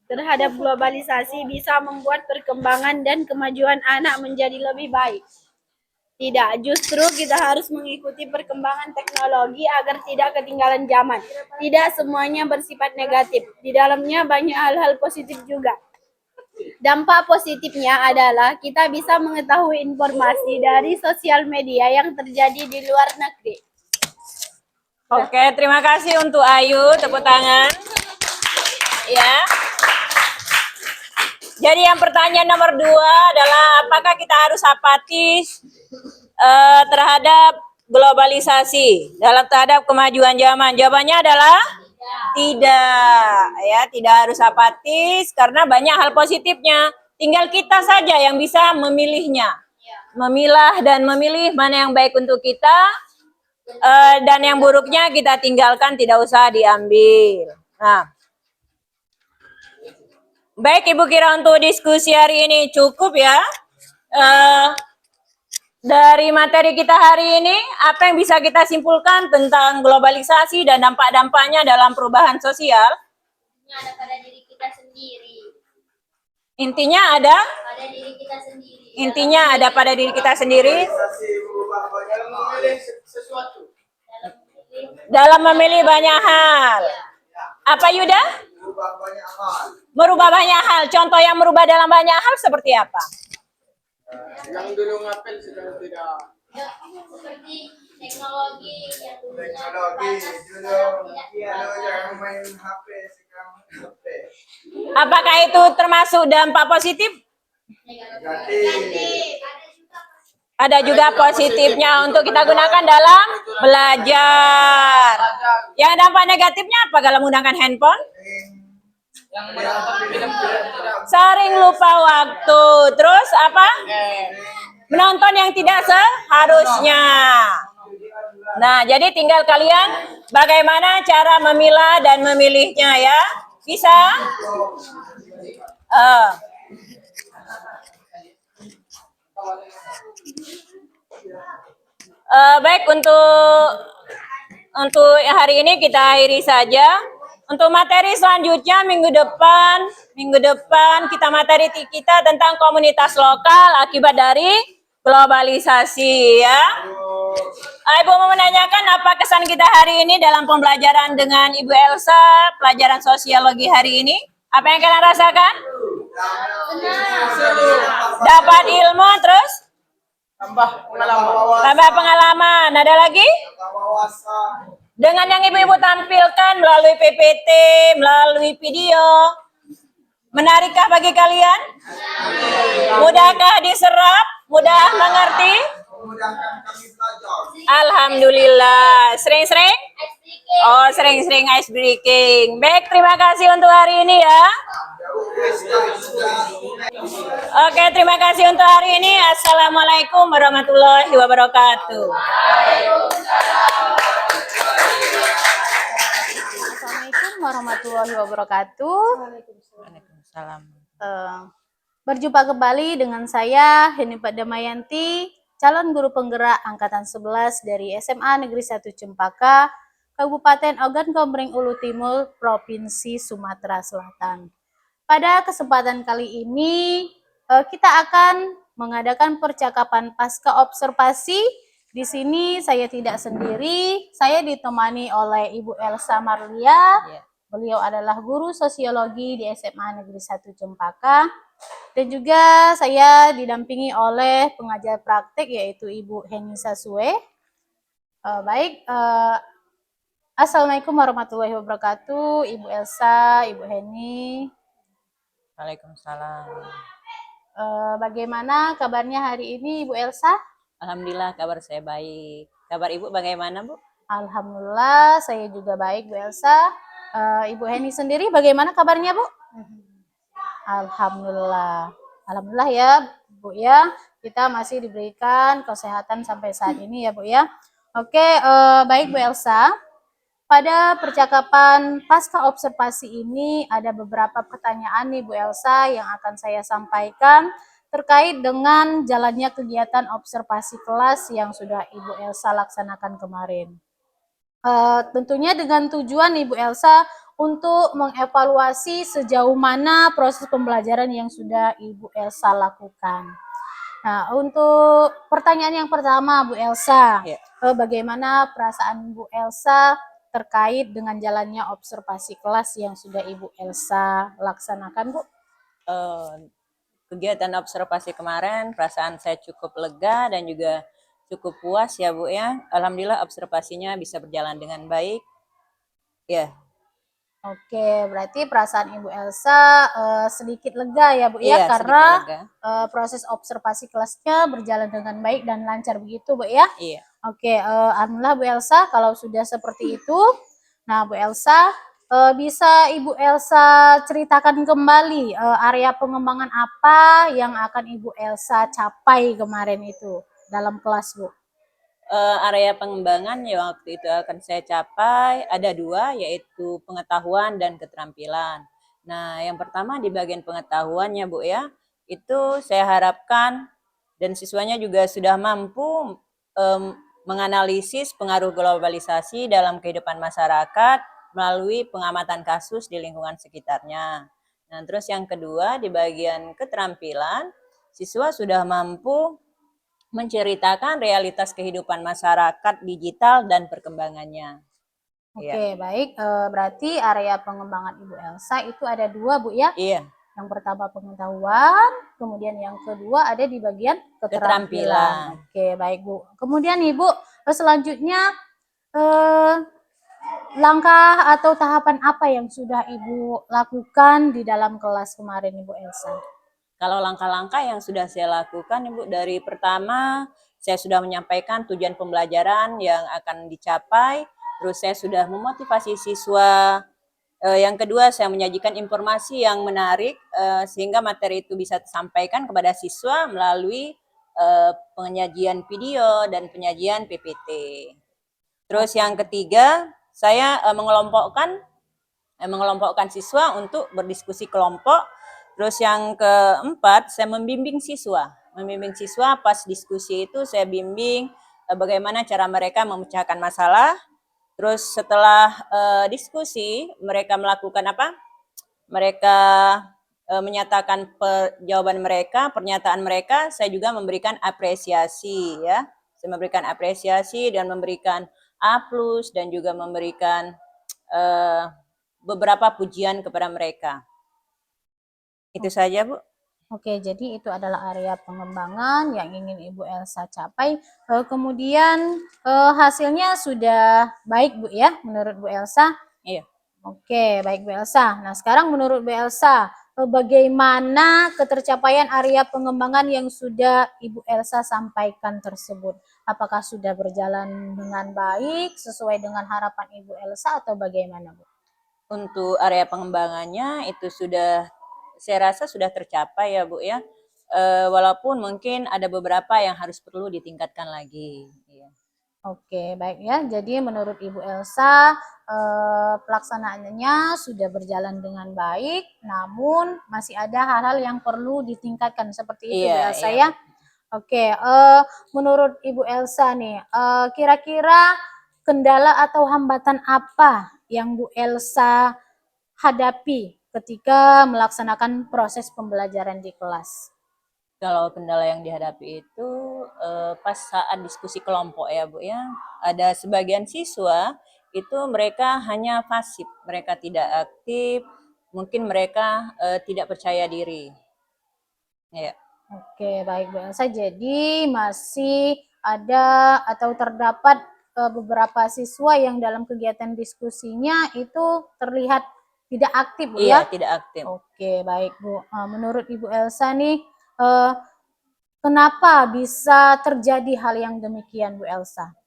terhadap globalisasi bisa membuat perkembangan dan kemajuan anak menjadi lebih baik? Tidak, justru kita harus mengikuti perkembangan teknologi agar tidak ketinggalan zaman. Tidak semuanya bersifat negatif, di dalamnya banyak hal-hal positif juga. Dampak positifnya adalah kita bisa mengetahui informasi dari sosial media yang terjadi di luar negeri. Oke, terima kasih untuk Ayu, tepuk tangan. Ya. Jadi yang pertanyaan nomor 2 adalah apakah kita harus apatis terhadap globalisasi, terhadap kemajuan zaman? Jawabannya adalah tidak, ya, tidak harus apatis karena banyak hal positifnya. Tinggal kita saja yang bisa memilihnya, memilah dan memilih mana yang baik untuk kita. Dan yang buruknya kita tinggalkan, tidak usah diambil. Nah, baik Ibu kira untuk diskusi hari ini cukup ya. Dari materi kita hari ini, apa yang bisa kita simpulkan tentang globalisasi dan dampak-dampaknya dalam perubahan sosial? Ada pada diri kita sendiri. Intinya ada? Pada diri kita sendiri. Intinya ada pada diri kita sendiri. Dalam memilih banyak hal. Apa Yuda? Merubah banyak hal. Contoh yang merubah dalam banyak hal seperti apa? Yang dulu ngapel sekarang tidak. Seperti teknologi yang Teknologi dulu jangan main HP sekarang HP. Apakah itu termasuk dampak positif? Negatif. Ada juga positifnya untuk kita gunakan dalam belajar. Yang dampak negatifnya apa kalau menggunakan handphone? Sering lupa waktu. Terus apa? Menonton yang tidak seharusnya. Nah, jadi tinggal kalian bagaimana cara memilah dan memilihnya ya. Bisa? Baik, untuk hari ini kita akhiri saja. Untuk materi selanjutnya minggu depan kita materi kita tentang komunitas lokal akibat dari globalisasi ya. Ibu mau menanyakan apa kesan kita hari ini dalam pembelajaran dengan Ibu Elsa, pelajaran sosiologi hari ini? Apa yang kalian rasakan? Dapat ilmu terus? Tambah pengalaman. Tambah pengalaman. Ada lagi? Dengan yang ibu-ibu tampilkan melalui PPT, melalui video, menarikkah bagi kalian? Mudahkah diserap? Mudah mengerti? Alhamdulillah. Sering-sering? Oh, sering-sering ice breaking. Baik, terima kasih untuk hari ini ya. Oke, terima kasih untuk hari ini. Assalamualaikum warahmatullahi wabarakatuh. Assalamualaikum warahmatullahi wabarakatuh. Waalaikumsalam. Berjumpa kembali dengan saya Henifa Damayanti, calon guru penggerak angkatan 11 dari SMA Negeri 1 Cempaka, Kabupaten Ogan Komering Ulu Timur, Provinsi Sumatera Selatan. Pada kesempatan kali ini kita akan mengadakan percakapan pasca observasi. Di sini saya tidak sendiri, saya ditemani oleh Ibu Elsa Marlia. Beliau adalah guru sosiologi di SMA Negeri 1 Cempaka. Dan juga saya didampingi oleh pengajar praktek yaitu Ibu Heni Sasue. Assalamualaikum warahmatullahi wabarakatuh, Ibu Elsa, Ibu Heni. Waalaikumsalam. Bagaimana kabarnya hari ini, Ibu Elsa? Alhamdulillah kabar saya baik. Kabar Ibu bagaimana, Bu? Alhamdulillah saya juga baik, Bu Elsa. Ibu Heni sendiri bagaimana kabarnya, Bu? Alhamdulillah. Alhamdulillah ya, Bu ya. Kita masih diberikan kesehatan sampai saat ini ya, Bu ya. Oke, baik Bu Elsa. Pada percakapan pasca observasi ini ada beberapa pertanyaan nih Bu Elsa yang akan saya sampaikan terkait dengan jalannya kegiatan observasi kelas yang sudah Ibu Elsa laksanakan kemarin. Tentunya dengan tujuan Ibu Elsa untuk mengevaluasi sejauh mana proses pembelajaran yang sudah Ibu Elsa lakukan. Nah, untuk pertanyaan yang pertama Bu Elsa, bagaimana perasaan Bu Elsa terkait dengan jalannya observasi kelas yang sudah Ibu Elsa laksanakan, Bu? Kegiatan observasi kemarin, perasaan saya cukup lega dan juga cukup puas ya, Bu ya. Alhamdulillah observasinya bisa berjalan dengan baik. Ya. Oke, berarti perasaan Ibu Elsa sedikit lega ya, Bu ya, karena proses observasi kelasnya berjalan dengan baik dan lancar begitu, Bu ya? Iya. Oke, alhamdulillah Bu Elsa kalau sudah seperti itu. Nah, Bu Elsa, bisa Ibu Elsa ceritakan kembali area pengembangan apa yang akan Ibu Elsa capai kemarin itu dalam kelas, Bu? Area pengembangan yang waktu itu akan saya capai ada 2, yaitu pengetahuan dan keterampilan. Nah, yang pertama di bagian pengetahuannya, Bu ya, itu saya harapkan dan siswanya juga sudah mampu menganalisis pengaruh globalisasi dalam kehidupan masyarakat melalui pengamatan kasus di lingkungan sekitarnya. Nah, terus yang kedua di bagian keterampilan, siswa sudah mampu menceritakan realitas kehidupan masyarakat digital dan perkembangannya. Oke, baik. Berarti area pengembangan Ibu Elsa itu ada 2, Bu ya? Iya. Yang pertama pengetahuan, kemudian yang kedua ada di bagian keterampilan. Oke, baik Bu. Kemudian Ibu, selanjutnya langkah atau tahapan apa yang sudah Ibu lakukan di dalam kelas kemarin, Ibu Elsa? Kalau langkah-langkah yang sudah saya lakukan, Ibu, dari pertama saya sudah menyampaikan tujuan pembelajaran yang akan dicapai, terus saya sudah memotivasi siswa. Yang kedua, saya menyajikan informasi yang menarik sehingga materi itu bisa disampaikan kepada siswa melalui penyajian video dan penyajian PPT. Terus yang ketiga, saya mengelompokkan siswa untuk berdiskusi kelompok. Terus yang keempat, saya membimbing siswa. Pas diskusi itu saya bimbing bagaimana cara mereka memecahkan masalah. Terus setelah diskusi, mereka melakukan apa? Mereka menyatakan jawaban mereka, pernyataan mereka, saya juga memberikan apresiasi ya. Saya memberikan apresiasi dan memberikan A+ dan juga memberikan beberapa pujian kepada mereka. Itu saja, Bu. Oke, jadi itu adalah area pengembangan yang ingin Ibu Elsa capai. Kemudian hasilnya sudah baik, Bu ya, menurut Bu Elsa? Iya. Oke, baik Bu Elsa. Nah, sekarang menurut Bu Elsa, bagaimana ketercapaian area pengembangan yang sudah Ibu Elsa sampaikan tersebut? apakah sudah berjalan dengan baik sesuai dengan harapan Ibu Elsa atau bagaimana, Bu? Untuk area pengembangannya itu sudah, saya rasa sudah tercapai ya Bu ya. Walaupun mungkin ada beberapa yang harus perlu ditingkatkan lagi. Iya. Oke, baik ya. Jadi menurut Ibu Elsa, pelaksanaannya sudah berjalan dengan baik, namun masih ada hal-hal yang perlu ditingkatkan seperti itu, Bu Iya, Elsa iya. ya. Oke, menurut Ibu Elsa nih, kira-kira kendala atau hambatan apa yang Bu Elsa hadapi ketika melaksanakan proses pembelajaran di kelas? Kalau kendala yang dihadapi itu pas saat diskusi kelompok ya Bu ya, ada sebagian siswa itu mereka hanya pasif, mereka tidak aktif, mungkin mereka tidak percaya diri. Ya. Oke, baik Bu Elsa. Jadi masih ada atau terdapat beberapa siswa yang dalam kegiatan diskusinya itu terlihat tidak aktif, Bu Iya, ya? tidak aktif. Oke, baik Bu. Menurut Ibu Elsa nih, kenapa bisa terjadi hal yang demikian, Bu Elsa?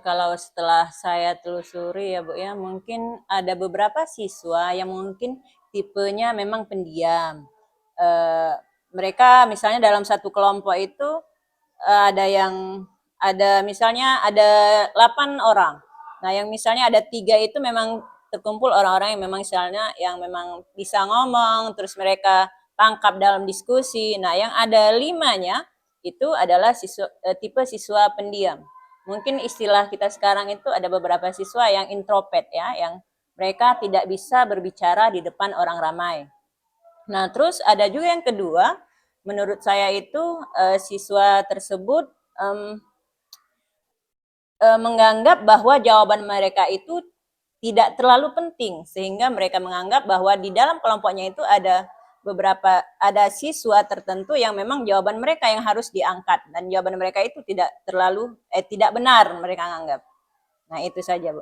Kalau setelah saya telusuri ya Bu ya, mungkin ada beberapa siswa yang mungkin tipenya memang pendiam. Mereka misalnya dalam satu kelompok itu ada misalnya ada 8 orang. Nah, yang misalnya ada 3 itu memang terkumpul orang-orang yang memang misalnya yang memang bisa ngomong, terus mereka tangkap dalam diskusi. Nah, yang ada 5-nya itu adalah tipe siswa pendiam. Mungkin istilah kita sekarang itu ada beberapa siswa yang introvert ya, yang mereka tidak bisa berbicara di depan orang ramai. Nah, terus ada juga yang kedua, menurut saya itu siswa tersebut menganggap bahwa jawaban mereka itu tidak terlalu penting, sehingga mereka menganggap bahwa di dalam kelompoknya itu ada siswa tertentu yang memang jawaban mereka yang harus diangkat, dan jawaban mereka itu tidak benar mereka anggap. Nah, itu saja Bu.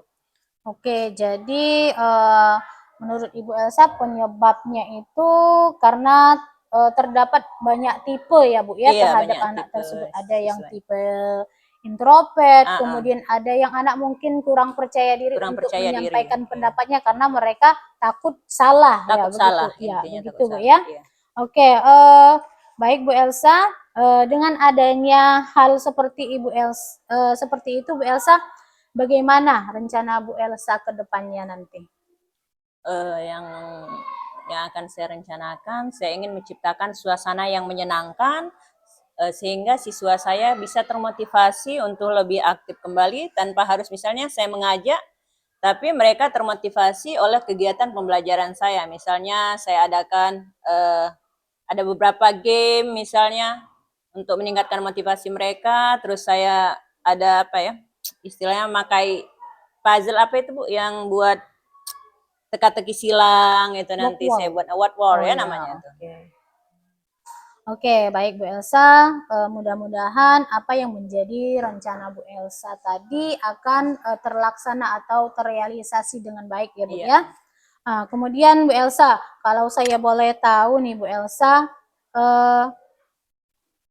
Oke, jadi menurut Ibu Elsa penyebabnya itu karena terdapat banyak tipe ya Bu ya, Iya, terhadap banyak anak tipe tersebut. Ada yang siswa. tipe introvert, Ah, kemudian ada yang anak mungkin kurang percaya diri kurang untuk percaya diri. menyampaikan Iya. pendapatnya karena mereka takut salah ya, Takut salah, begitu. Ya, intinya begitu takut Bu salah. ya. Iya. Oke, baik Bu Elsa, dengan adanya hal seperti seperti itu Bu Elsa, bagaimana rencana Bu Elsa ke depannya nanti? Yang akan saya rencanakan, saya ingin menciptakan suasana yang menyenangkan sehingga siswa saya bisa termotivasi untuk lebih aktif kembali tanpa harus misalnya saya mengajak, tapi mereka termotivasi oleh kegiatan pembelajaran saya. Misalnya saya adakan ada beberapa game misalnya untuk meningkatkan motivasi mereka, terus saya ada istilahnya pakai puzzle apa itu Bu yang buat teka-teki silang itu nanti saya buat award war ya namanya itu. Oke, baik Bu Elsa. Mudah-mudahan apa yang menjadi rencana Bu Elsa tadi akan terlaksana atau terrealisasi dengan baik ya Bu ya. Kemudian Bu Elsa, kalau saya boleh tahu nih Bu Elsa,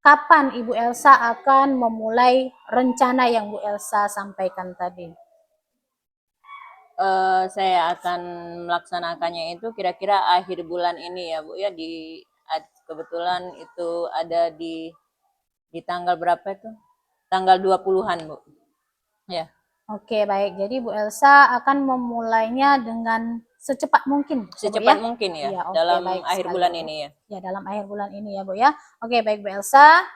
kapan Ibu Elsa akan memulai rencana yang Bu Elsa sampaikan tadi? Saya akan melaksanakannya itu kira-kira akhir bulan ini ya Bu ya, kebetulan itu ada di tanggal berapa itu? Tanggal 20-an Bu. Ya. Oke, baik. Jadi Bu Elsa akan memulainya dengan secepat mungkin. Secepat mungkin ya, Iya, oke, dalam baik akhir sekali, bulan Bu. ini ya. Ya, dalam akhir bulan ini ya Bu ya. Oke, baik Bu Elsa.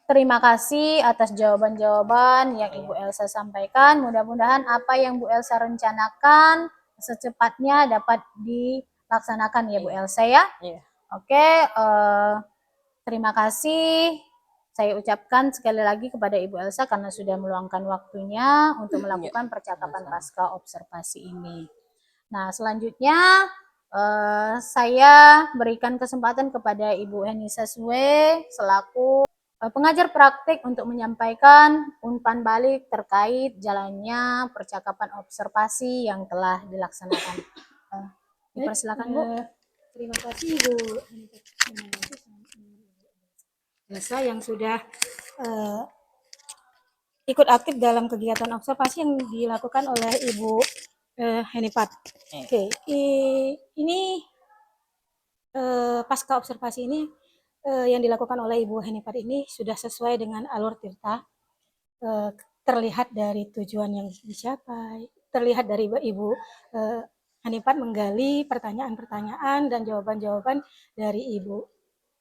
Terima kasih atas jawaban-jawaban yang Ibu Elsa sampaikan. Mudah-mudahan apa yang Bu Elsa rencanakan secepatnya dapat dilaksanakan ya Bu Elsa ya. Iya. Oke, terima kasih. Saya ucapkan sekali lagi kepada Ibu Elsa karena sudah meluangkan waktunya untuk melakukan percakapan pasca observasi ini. Nah, selanjutnya saya berikan kesempatan kepada Ibu Henisa Sue selaku pengajar praktik untuk menyampaikan umpan balik terkait jalannya percakapan observasi yang telah dilaksanakan. Dipersilakan Bu. Terima kasih Bu. Elsa yang sudah ikut aktif dalam kegiatan observasi yang dilakukan oleh Ibu Henipat. Oke, ini pasca observasi ini yang dilakukan oleh Ibu Henipat ini sudah sesuai dengan alur tirta, terlihat dari tujuan yang dicapai, terlihat dari Ibu Henipat menggali pertanyaan-pertanyaan dan jawaban-jawaban dari Ibu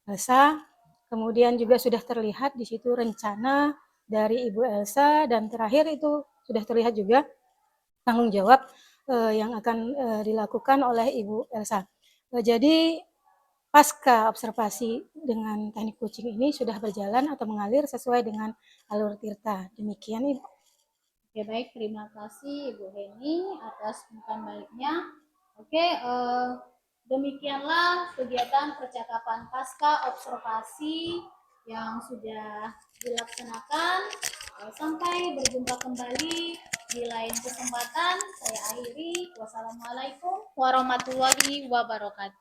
Elsa. Kemudian juga sudah terlihat di situ rencana dari Ibu Elsa, dan terakhir itu sudah terlihat juga tanggung jawab yang akan dilakukan oleh Ibu Elsa. Jadi pasca observasi dengan teknik kucing ini sudah berjalan atau mengalir sesuai dengan alur tirta. Demikian Ibu. Oke, baik, terima kasih Ibu Heni atas umpan baliknya. Oke, demikianlah kegiatan percakapan pasca observasi yang sudah dilaksanakan. Sampai berjumpa kembali di lain kesempatan. Saya akhiri. Wassalamualaikum warahmatullahi wabarakatuh.